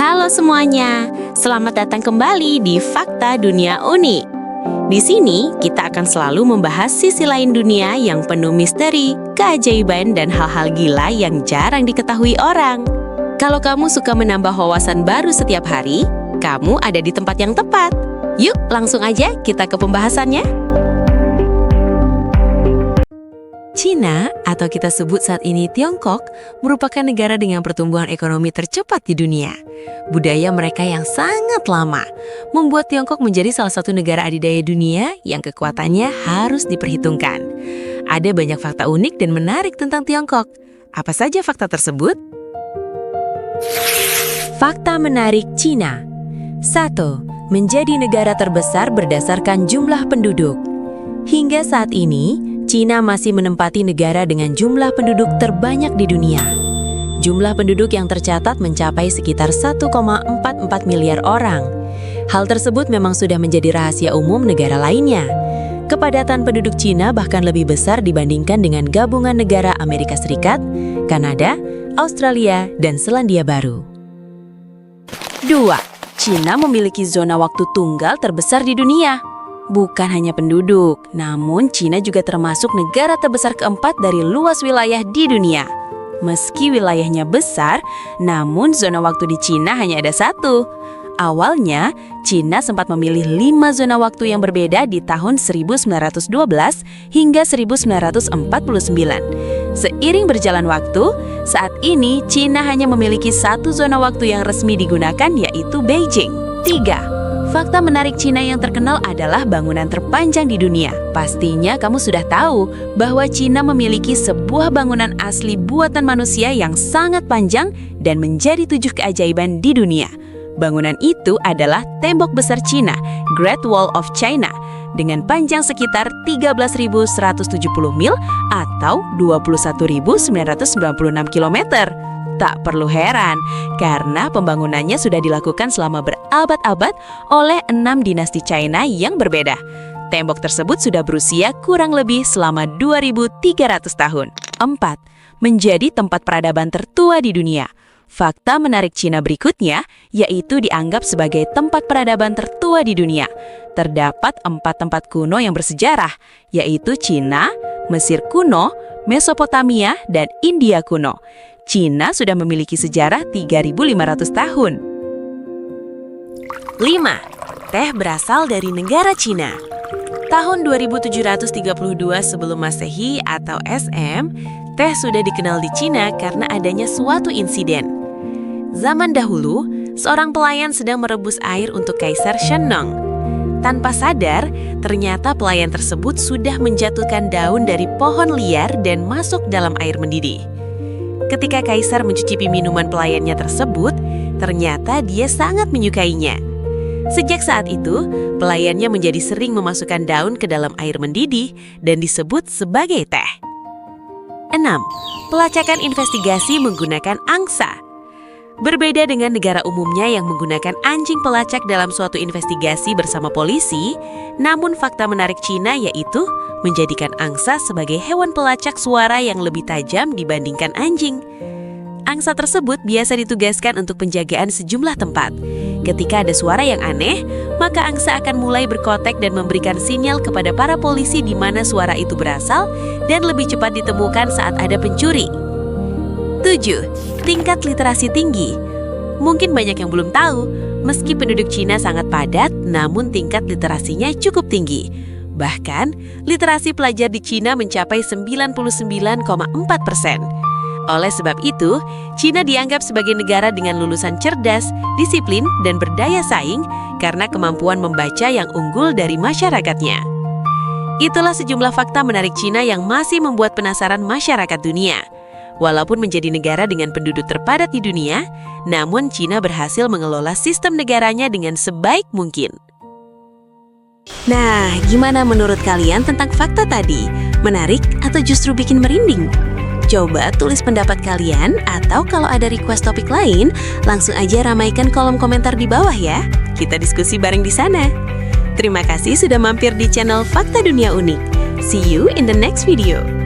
Halo semuanya, selamat datang kembali di Fakta Dunia Unik. Di sini, kita akan selalu membahas sisi lain dunia yang penuh misteri, keajaiban, dan hal-hal gila yang jarang diketahui orang. Kalau kamu suka menambah wawasan baru setiap hari, kamu ada di tempat yang tepat. Yuk, langsung aja kita ke pembahasannya. Cina, atau kita sebut saat ini Tiongkok, merupakan negara dengan pertumbuhan ekonomi tercepat di dunia. Budaya mereka yang sangat lama membuat Tiongkok menjadi salah satu negara adidaya dunia yang kekuatannya harus diperhitungkan. Ada banyak fakta unik dan menarik tentang Tiongkok. Apa saja fakta tersebut? Fakta menarik Cina. 1. Menjadi negara terbesar berdasarkan jumlah penduduk. Hingga saat ini, Cina masih menempati negara dengan jumlah penduduk terbanyak di dunia. Jumlah penduduk yang tercatat mencapai sekitar 1,44 miliar orang. Hal tersebut memang sudah menjadi rahasia umum negara lainnya. Kepadatan penduduk Cina bahkan lebih besar dibandingkan dengan gabungan negara Amerika Serikat, Kanada, Australia, dan Selandia Baru. 2. Cina memiliki zona waktu tunggal terbesar di dunia. Bukan hanya penduduk, namun Cina juga termasuk negara terbesar keempat dari luas wilayah di dunia. Meski wilayahnya besar, namun zona waktu di Cina hanya ada satu. Awalnya, Cina sempat memilih 5 zona waktu yang berbeda di tahun 1912 hingga 1949. Seiring berjalan waktu, saat ini Cina hanya memiliki satu zona waktu yang resmi digunakan, yaitu Beijing. 3. Fakta menarik Cina yang terkenal adalah bangunan terpanjang di dunia. Pastinya kamu sudah tahu bahwa Cina memiliki sebuah bangunan asli buatan manusia yang sangat panjang dan menjadi 7 keajaiban di dunia. Bangunan itu adalah Tembok Besar Cina, Great Wall of China, dengan panjang sekitar 13.170 mil atau 21.996 kilometer. Tak perlu heran, karena pembangunannya sudah dilakukan selama berabad-abad oleh 6 dinasti China yang berbeda. Tembok tersebut sudah berusia kurang lebih selama 2.300 tahun. 4. Menjadi tempat peradaban tertua di dunia. Fakta menarik Cina berikutnya, yaitu dianggap sebagai tempat peradaban tertua di dunia. Terdapat 4 tempat kuno yang bersejarah, yaitu Cina, Mesir kuno, Mesopotamia, dan India kuno. Cina sudah memiliki sejarah 3.500 tahun. 5. Teh berasal dari negara Cina. Tahun 2732 sebelum Masehi atau SM, teh sudah dikenal di Cina karena adanya suatu insiden. Zaman dahulu, seorang pelayan sedang merebus air untuk Kaisar Shennong. Tanpa sadar, ternyata pelayan tersebut sudah menjatuhkan daun dari pohon liar dan masuk dalam air mendidih. Ketika Kaisar mencicipi minuman pelayannya tersebut, ternyata dia sangat menyukainya. Sejak saat itu, pelayannya menjadi sering memasukkan daun ke dalam air mendidih dan disebut sebagai teh. 6. Pelacakan investigasi menggunakan angsa. Berbeda dengan negara umumnya yang menggunakan anjing pelacak dalam suatu investigasi bersama polisi, namun fakta menarik Cina yaitu menjadikan angsa sebagai hewan pelacak suara yang lebih tajam dibandingkan anjing. Angsa tersebut biasa ditugaskan untuk penjagaan sejumlah tempat. Ketika ada suara yang aneh, maka angsa akan mulai berkotek dan memberikan sinyal kepada para polisi di mana suara itu berasal dan lebih cepat ditemukan saat ada pencuri. 7. Tingkat literasi tinggi. Mungkin banyak yang belum tahu, meski penduduk Cina sangat padat, namun tingkat literasinya cukup tinggi. Bahkan, literasi pelajar di Cina mencapai 99,4%. Oleh sebab itu, Cina dianggap sebagai negara dengan lulusan cerdas, disiplin, dan berdaya saing karena kemampuan membaca yang unggul dari masyarakatnya. Itulah sejumlah fakta menarik Cina yang masih membuat penasaran masyarakat dunia. Walaupun menjadi negara dengan penduduk terpadat di dunia, namun Cina berhasil mengelola sistem negaranya dengan sebaik mungkin. Nah, gimana menurut kalian tentang fakta tadi? Menarik atau justru bikin merinding? Coba tulis pendapat kalian, atau kalau ada request topik lain, langsung aja ramaikan kolom komentar di bawah ya. Kita diskusi bareng di sana. Terima kasih sudah mampir di channel Fakta Dunia Unik. See you in the next video.